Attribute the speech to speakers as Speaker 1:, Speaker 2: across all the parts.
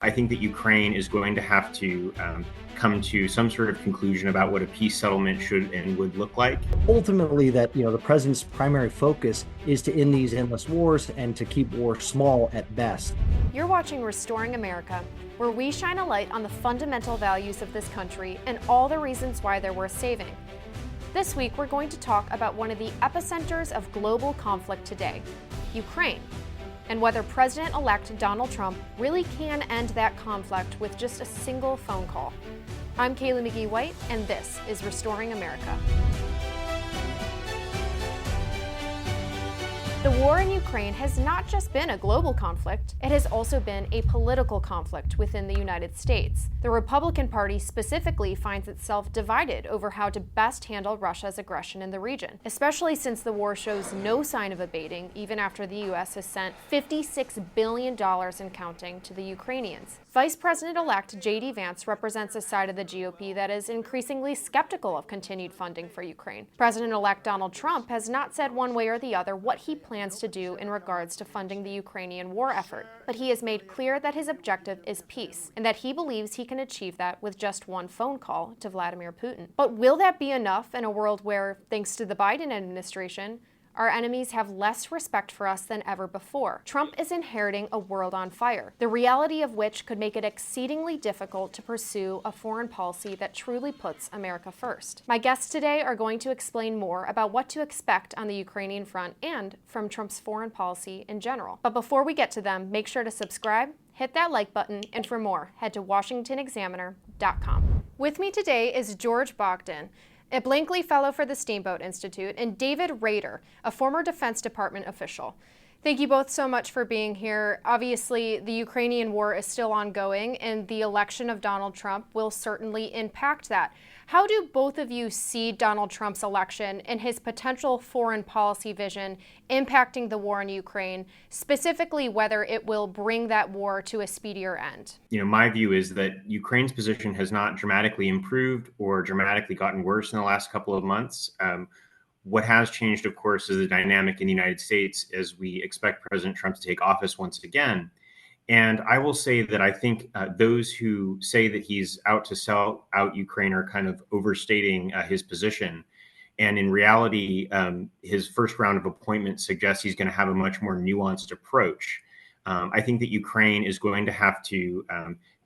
Speaker 1: I think that Ukraine is going to have to come to some sort of conclusion about what a peace settlement should and would look like.
Speaker 2: Ultimately, that the president's primary focus is to end these endless wars and to keep war small at best.
Speaker 3: You're watching Restoring America, where we shine a light on the fundamental values of this country and all the reasons why they're worth saving. This week, we're going to talk about one of the epicenters of global conflict today, Ukraine, and whether President-elect Donald Trump really can end that conflict with just a single phone call. I'm Kayla McGee-White, and this is Restoring America. The war in Ukraine has not just been a global conflict, it has also been a political conflict within the United States. The Republican Party specifically finds itself divided over how to best handle Russia's aggression in the region, especially since the war shows no sign of abating even after the U.S. has sent $56 billion and counting to the Ukrainians. Vice President-elect J.D. Vance represents a side of the GOP that is increasingly skeptical of continued funding for Ukraine. President-elect Donald Trump has not said one way or the other what he plans to do in regards to funding the Ukrainian war effort, but he has made clear that his objective is peace, and that he believes he can achieve that with just one phone call to Vladimir Putin. But will that be enough in a world where, thanks to the Biden administration, our enemies have less respect for us than ever before? Trump is inheriting a world on fire, the reality of which could make it exceedingly difficult to pursue a foreign policy that truly puts America first. My guests today are going to explain more about what to expect on the Ukrainian front and from Trump's foreign policy in general. But before we get to them, make sure to subscribe, hit that like button, and for more, head to WashingtonExaminer.com. With me today is George Bogdan, a Blankley Fellow for the Steamboat Institute, and David Rader, a former Defense Department official. Thank you both so much for being here. Obviously, the Ukrainian war is still ongoing, and the election of Donald Trump will certainly impact that. How do both of you see Donald Trump's election and his potential foreign policy vision impacting the war in Ukraine, specifically whether it will bring that war to a speedier end?
Speaker 1: My view is that Ukraine's position has not dramatically improved or dramatically gotten worse in the last couple of months. What has changed, of course, is the dynamic in the United States as we expect President Trump to take office once again. And I will say that I think those who say that he's out to sell out Ukraine are kind of overstating his position. And in reality, his first round of appointments suggests he's going to have a much more nuanced approach. I think that Ukraine is going to have to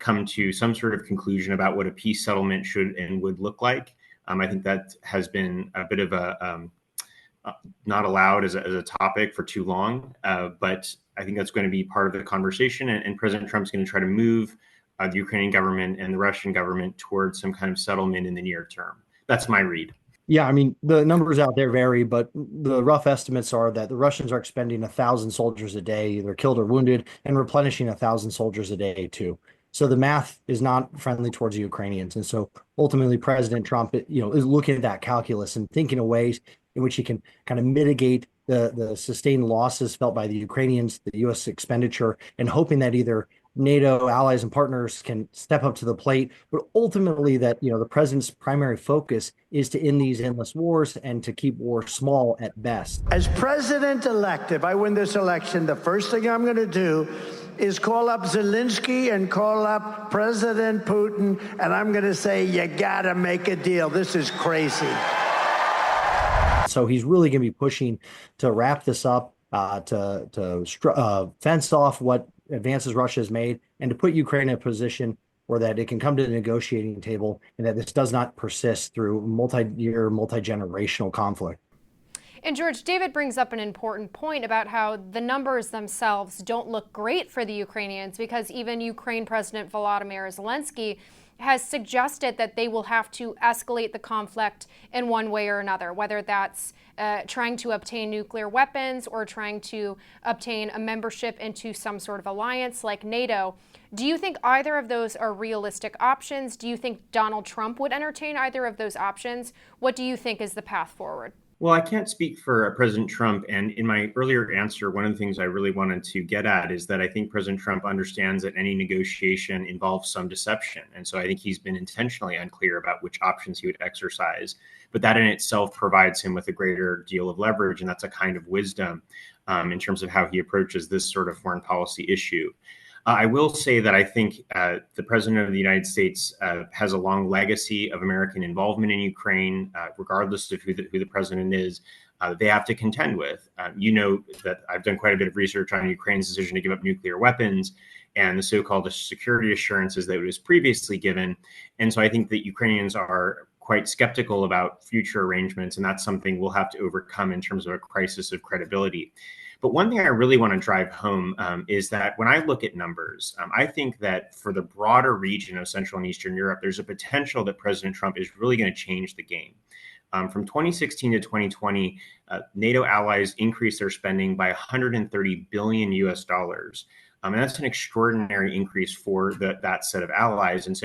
Speaker 1: come to some sort of conclusion about what a peace settlement should and would look like. I think that has been a bit of a not allowed as a topic for too long, but I think that's going to be part of the conversation. And President Trump's going to try to move the Ukrainian government and the Russian government towards some kind of settlement in the near term. That's my read.
Speaker 2: Yeah, I mean, the numbers out there vary, but the rough estimates are that the Russians are expending 1,000 soldiers a day, either killed or wounded, and replenishing 1,000 soldiers a day too. So the math is not friendly towards the Ukrainians. And so ultimately President Trump, is looking at that calculus and thinking of ways in which he can kind of mitigate the sustained losses felt by the Ukrainians, the U.S. expenditure, and hoping that either NATO allies and partners can step up to the plate, but ultimately that, the president's primary focus is to end these endless wars and to keep war small at best.
Speaker 4: As president-elect, if I win this election, the first thing I'm going to do is call up Zelensky and call up President Putin, and I'm going to say, you got to make a deal. This is crazy.
Speaker 2: So he's really going to be pushing to wrap this up, to fence off what advances Russia has made, and to put Ukraine in a position where that it can come to the negotiating table and that this does not persist through multi-year, multi-generational conflict.
Speaker 3: And George, David brings up an important point about how the numbers themselves don't look great for the Ukrainians, because even Ukraine President Volodymyr Zelensky has suggested that they will have to escalate the conflict in one way or another, whether that's trying to obtain nuclear weapons or trying to obtain a membership into some sort of alliance like NATO. Do you think either of those are realistic options? Do you think Donald Trump would entertain either of those options? What do you think is the path forward?
Speaker 1: Well, I can't speak for President Trump. And in my earlier answer, one of the things I really wanted to get at is that I think President Trump understands that any negotiation involves some deception. And so I think he's been intentionally unclear about which options he would exercise. But that in itself provides him with a greater deal of leverage. And that's a kind of wisdom in terms of how he approaches this sort of foreign policy issue. I will say that I think the president of the United States has a long legacy of American involvement in Ukraine, regardless of who the president is. They have to contend with. You know that I've done quite a bit of research on Ukraine's decision to give up nuclear weapons and the so-called security assurances that it was previously given. And so I think that Ukrainians are quite skeptical about future arrangements, and that's something we'll have to overcome in terms of a crisis of credibility. But one thing I really want to drive home is that when I look at numbers, I think that for the broader region of Central and Eastern Europe, there's a potential that President Trump is really going to change the game. From 2016 to 2020, NATO allies increased their spending by 130 billion US dollars. And that's an extraordinary increase for that set of allies. And so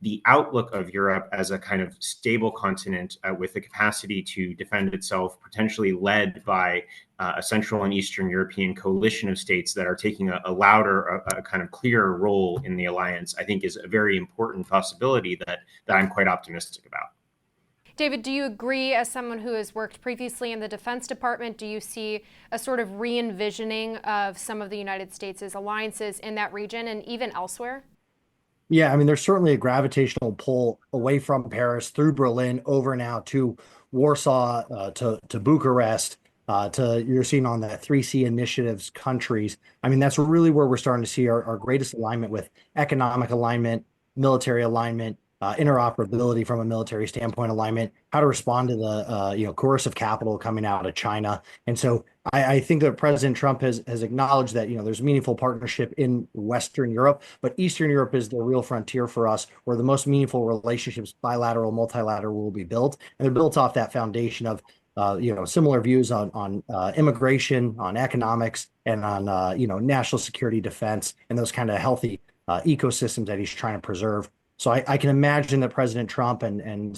Speaker 1: the outlook of Europe as a kind of stable continent with the capacity to defend itself, potentially led by a Central and Eastern European coalition of states that are taking a louder, a kind of clearer role in the alliance, I think is a very important possibility that I'm quite optimistic about.
Speaker 3: David, do you agree, as someone who has worked previously in the Defense Department, do you see a sort of re-envisioning of some of the United States' alliances in that region and even elsewhere?
Speaker 2: Yeah, I mean, there's certainly a gravitational pull away from Paris through Berlin over now to Warsaw, to Bucharest, you're seeing on that 3C initiatives countries. I mean, that's really where we're starting to see our greatest alignment with economic alignment, military alignment, interoperability from a military standpoint, alignment, how to respond to the coercive capital coming out of China. And so I think that President Trump has acknowledged that there's meaningful partnership in Western Europe, but Eastern Europe is the real frontier for us, where the most meaningful relationships, bilateral, multilateral, will be built, and they're built off that foundation of similar views on immigration, on economics, and on national security, defense, and those kind of healthy ecosystems that he's trying to preserve. So I can imagine that President Trump and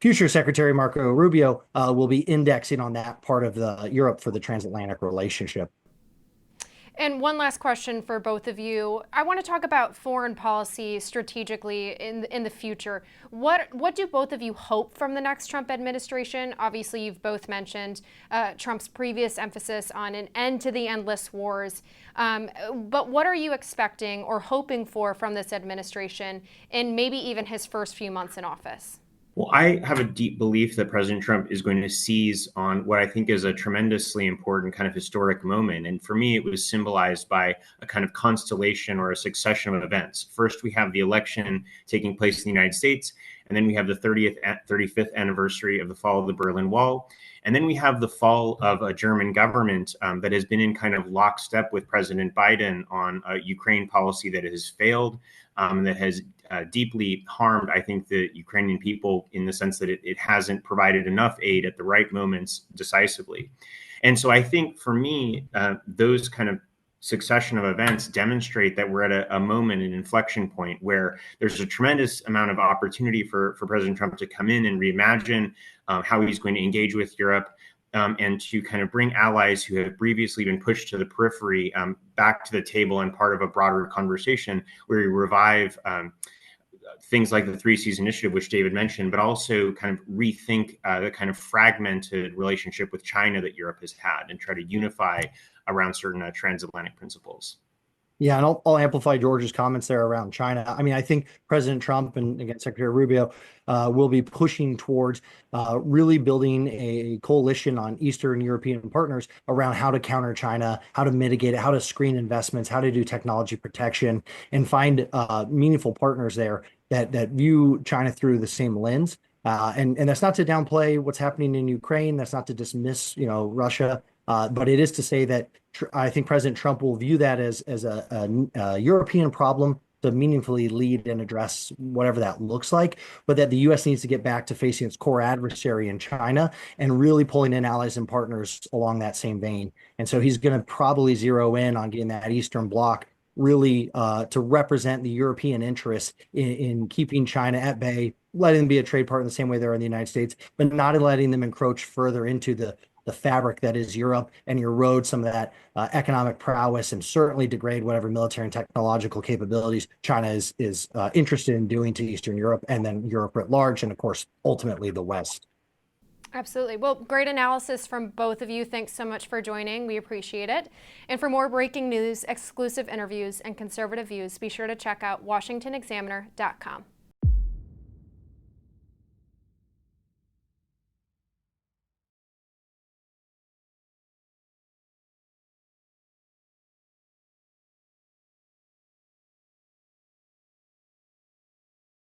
Speaker 2: future Secretary Marco Rubio will be indexing on that part of the Europe for the transatlantic relationship.
Speaker 3: And one last question for both of you. I want to talk about foreign policy strategically in the future. What do both of you hope from the next Trump administration? Obviously, you've both mentioned Trump's previous emphasis on an end to the endless wars. But what are you expecting or hoping for from this administration in maybe even his first few months in office?
Speaker 1: Well, I have a deep belief that President Trump is going to seize on what I think is a tremendously important kind of historic moment. And for me, it was symbolized by a kind of constellation or a succession of events. First, we have the election taking place in the United States, and then we have the 35th anniversary of the fall of the Berlin Wall. And then we have the fall of a German government that has been in kind of lockstep with President Biden on a Ukraine policy that has failed, that has deeply harmed, I think, the Ukrainian people in the sense that it hasn't provided enough aid at the right moments decisively. And so I think for me, those kind of succession of events demonstrate that we're at a moment, an inflection point, where there's a tremendous amount of opportunity for President Trump to come in and reimagine how he's going to engage with Europe, and to kind of bring allies who have previously been pushed to the periphery back to the table and part of a broader conversation where we revive things like the 3Cs initiative, which David mentioned, but also kind of rethink the kind of fragmented relationship with China that Europe has had and try to unify around certain transatlantic principles.
Speaker 2: Yeah, and I'll amplify George's comments there around China. I mean, I think President Trump and, again, Secretary Rubio will be pushing towards really building a coalition on Eastern European partners around how to counter China, how to mitigate it, how to screen investments, how to do technology protection, and find meaningful partners there that view China through the same lens. And that's not to downplay what's happening in Ukraine. That's not to dismiss, Russia. But it is to say that I think President Trump will view that as a European problem to meaningfully lead and address whatever that looks like, but that the U.S. needs to get back to facing its core adversary in China and really pulling in allies and partners along that same vein. And so he's going to probably zero in on getting that Eastern Bloc really to represent the European interests in keeping China at bay, letting them be a trade partner the same way they're in the United States, but not letting them encroach further into the fabric that is Europe and erode some of that economic prowess and certainly degrade whatever military and technological capabilities China is interested in doing to Eastern Europe and then Europe at large, and of course, ultimately the West.
Speaker 3: Absolutely. Well, great analysis from both of you. Thanks so much for joining. We appreciate it. And for more breaking news, exclusive interviews, and conservative views, be sure to check out WashingtonExaminer.com.